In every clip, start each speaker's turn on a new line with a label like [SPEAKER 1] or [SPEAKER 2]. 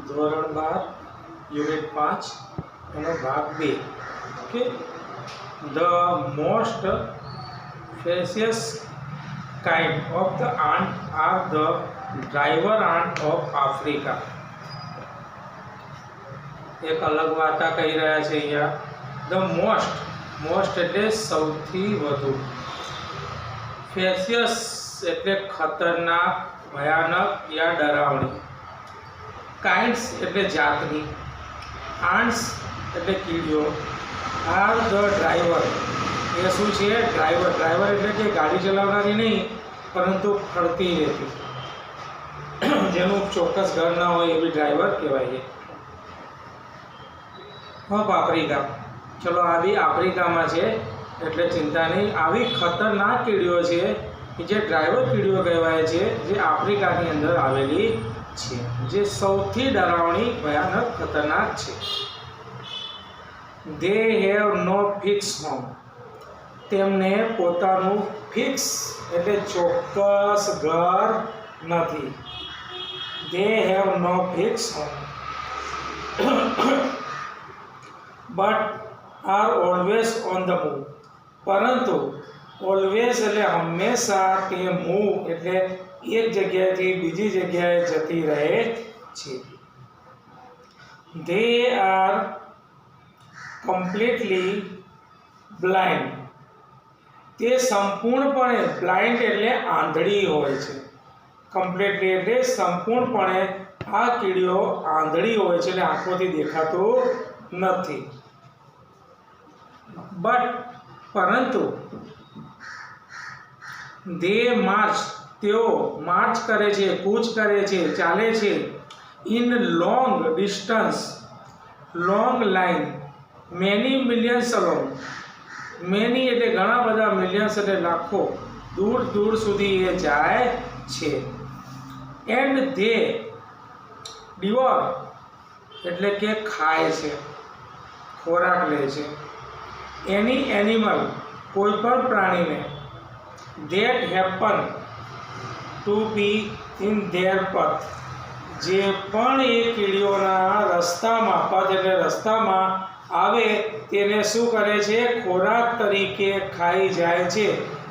[SPEAKER 1] ધોરણ 12 યુનિટ 5 એનો ભાગ 2. Okay, the most ferocious kind of the ant are the driver ant of Africa. એક અલગ વાર્તા કહી રહ્યા છે અહીંયા. ધ મોસ્ટ એટલે સૌથી વધુ, ફેસિયસ એટલે ખતરનાક, ભયાનક યા ડરાવણી, કાઇન્ડ્સ એટલે જાતની, આન્ટ્સ એટલે કીડીઓ, આર ધ ડ્રાઈવર એ શું છે? ડ્રાઈવર એટલે કે ગાડી ચલાવનારી નહીં પરંતુ ફરતી રહેતી, જેનું ચોક્કસ ઘર ના હોય એવી ડ્રાઈવર કહેવાય છે. આફ્રિકા, ચલો આ બી આફ્રિકામાં છે એટલે ચિંતા નહીં. આવી ખતરનાક કીડીઓ છે કે જે ડ્રાઈવર કીડીઓ કહેવાય છે, જે આફ્રિકાની અંદર આવેલી છે, જે સૌથી ડરાવણી, ભયાનક, ખતરનાક છે. They have no fix home, તેમને પોતાનું ફિક્સ એટલે ચોક્કસ ઘર નથી. They have no fix home but are always on the move, પરંતુ ઓલવેઝ એટલે હંમેશા તે મૂવ એટલે એક જગ્યાએથી બીજી જગ્યાએ જતી રહે છે. દે આર કમ્પ્લીટલી બ્લાઇન્ડ, તે સંપૂર્ણપણે, બ્લાઇન્ડ એટલે આંધળી હોય છે. કમ્પ્લીટલી એટલે સંપૂર્ણપણે આ કીડીઓ આંધળી હોય છે, એટલે આંખોથી દેખાતું નથી. પરંતુ દે માર્ચ, તેઓ માર્ચ કરે છે, કૂચ કરે છે, ચાલે છે. In long distance, long line, many millions along, many એટલે ઘણા બધા, મિલિયન્સ એટલે લાખો, દૂર દૂર સુધી એ જાય છે. એન્ડ ધે ડિવોર એટલે કે ખાય છે, ખોરાક લે છે. એની એનિમલ, કોઈ પણ પ્રાણીને, that happen to B in their પથ, જે પણ એ કીડીઓના રસ્તામાં, પથ એટલે રસ્તામાં આવે તેને શું કરે છે? ખોરાક તરીકે ખાઈ જાય છે.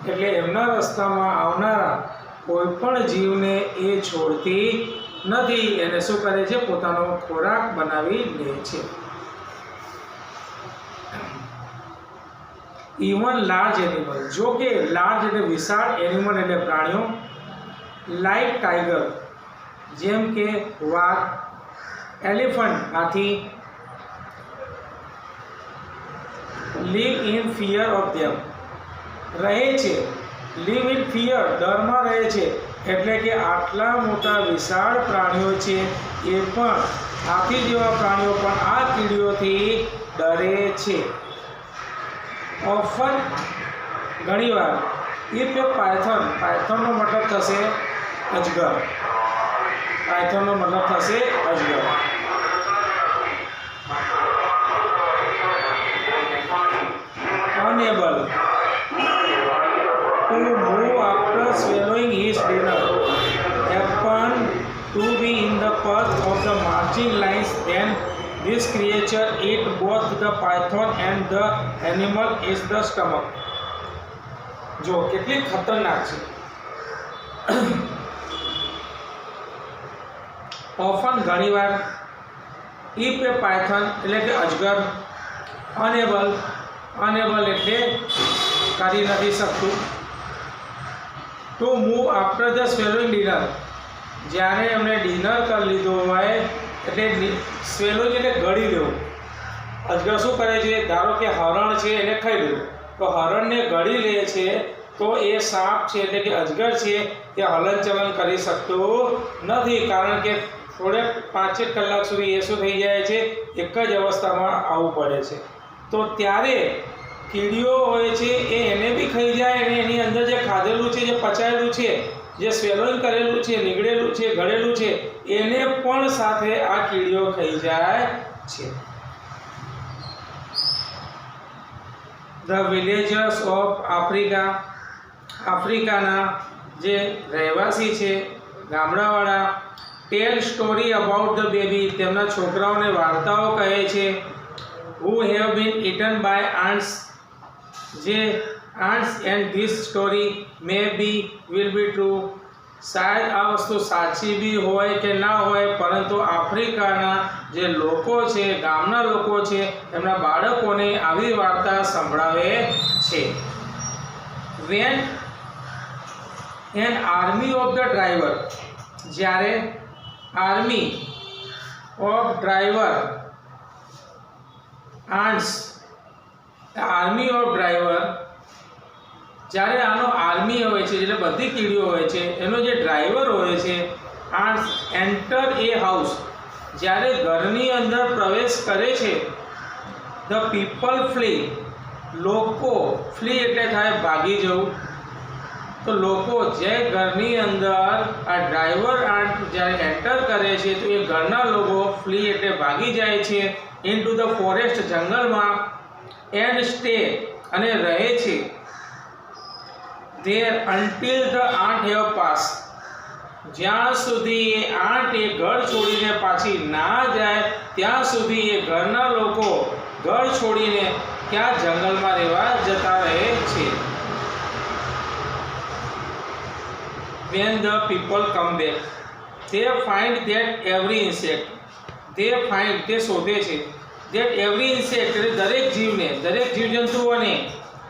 [SPEAKER 1] એટલે એમના રસ્તામાં આવનારા કોઈ પણ જીવને એ છોડતી નથી. એને શું કરે છે? પોતાનો ખોરાક બનાવી લે છે. ઇવન લાર્જ એનિમલ, જો કે લાર્જ એટલે વિશાળ, એનિમલ એટલે પ્રાણીઓ, લાઈક ટાઈગર જેમ કે વાઘ, elephant Hathi, live in fear of them, રહે છે. live in fear ડરમાં રહે છે, એટલે કે આટલા મોટા વિશાળ પ્રાણીઓ છે એ પણ, હાથી જેવા પ્રાણીઓ પણ આ કીડીઓથી ડરે છે. ઓફન ઘણીવાર, ઇફ એ પાયથોન, પાયથોનનો મતલબ થશે અજગર, પાયથોનનો મતલબ થશે અજગર. Unable to move after swallowing his dinner happen to be in the path of the marching lines, then this creature eat both the python and the animal is the stomach. જો કેટલી ખતરનાક છે. ઓફન ઘણીવાર, if A Python એટલે કે અજગર, enable એટલે કરી નથી શકતું, to move after the swallowing dinner, જ્યારે એમણે ડિનર કરી લીધું હોય એટલે સ્વેલોઈંગ એટલે ગળી લેવું. અજગર શું કરે છે? ધારો કે હરણ છે, એને ખાઈ લીધું, તો હરણને ગળી લે છે, તો એ સાપ છે એટલે કે અજગર છે એ હલનચલન કરી શકતું નથી, કારણ કે થોડે 5 કલાક સુધી એ શું થઈ જાય છે? એક જ અવસ્થામાં આવવું પડે છે. તો ત્યારે કીડીઓ હોય છે એ એને બી ખાઈ જાય, અને એની અંદર જે ખાધેલું છે, જે પચાયેલું છે, જે સ્વેલોઈંગ કરેલું છે, નીકળેલું છે, ગળેલું છે, એને પણ સાથે આ કીડીઓ ખાઈ જાય છે. ધ વિલેજર્સ ઓફ આફ્રિકા, આફ્રિકાના જે રહેવાસી છે, ગામડાવાળા, tell story about the baby, તેમના છોકરાઓને વાર્તાઓ કહે છે. Who have been eaten by ants, જે ants and this story may be will be true. શાયદ આ વસ્તુ સાચી બી હોય કે ના હોય, પરંતુ આફ્રિકાના જે લોકો છે, ગામના લોકો છે, એમના બાળકોને આવી વાર્તા સંભળાવે છે. When an army of the driver, જ્યારે army of driver ants, army of driver, જ્યારે આનો આર્મી હોય છે એટલે બધી કીડીઓ હોય છે, એનો જે ડ્રાઈવર હોય છે આન્ટ્સ એન્ટર એ હાઉસ, જ્યારે ઘરની અંદર પ્રવેશ કરે છે, ધ પીપલ ફ્લી, લોકો, ફ્લી એટલે થાય ભાગી જવું, તો લોકો જે ઘરની અંદર આ ડ્રાઈવર આન્ટ જ્યારે એન્ટર કરે છે તો એ ઘરના લોકો ફ્લી એટલે ભાગી જાય છે ઇનટુ ધ ફોરેસ્ટ, જંગલમાં, એન્ડ સ્ટે અને રહે છે there until the aunt have passed, જ્યાં સુધી એ આંટ એ ઘર છોડીને પાછી ના જાય ત્યાં સુધી એ ઘરના લોકો ઘર છોડીને ત્યાં જંગલમાં રહેવા જતા રહે છે. When the people come back, they find that every insect, they find, તે શોધે છે, that every insect એટલે દરેક જીવને, દરેક જીવજંતુઓને,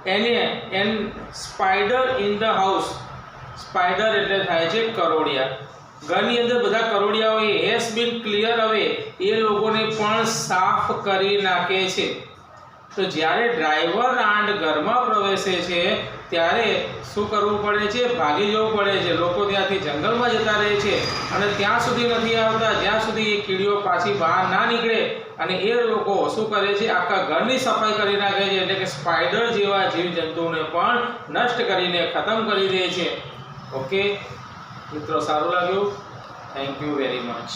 [SPEAKER 1] an spider in the house, spider એટલે થાય છે કરોડિયા, ઘરની અંદર બધા કરોડિયાઓ એ હેઝ બીન ક્લિયર અવે, એ લોકોને પણ સાફ કરી નાખે છે. તો જ્યારે ડ્રાઈવર આંટ ઘરમાં પ્રવેશે છે ત્યારે શું કરવું પડે છે? ભાગી જવું પડે છે. લોકો ત્યાંથી જંગલમાં જતા રહે છે અને ત્યાં સુધી નથી આવતા જ્યાં સુધી એ કીડીઓ પાછી બહાર ના નીકળે, અને એ લોકો શું કરે છે? આખા ઘરની સફાઈ કરી નાખે છે, એટલે કે સ્પાઈડર જેવા જીવજંતુઓને પણ નષ્ટ કરીને ખતમ કરી દે છે. ઓકે મિત્રો, સારું લાગ્યું? Thank you very much.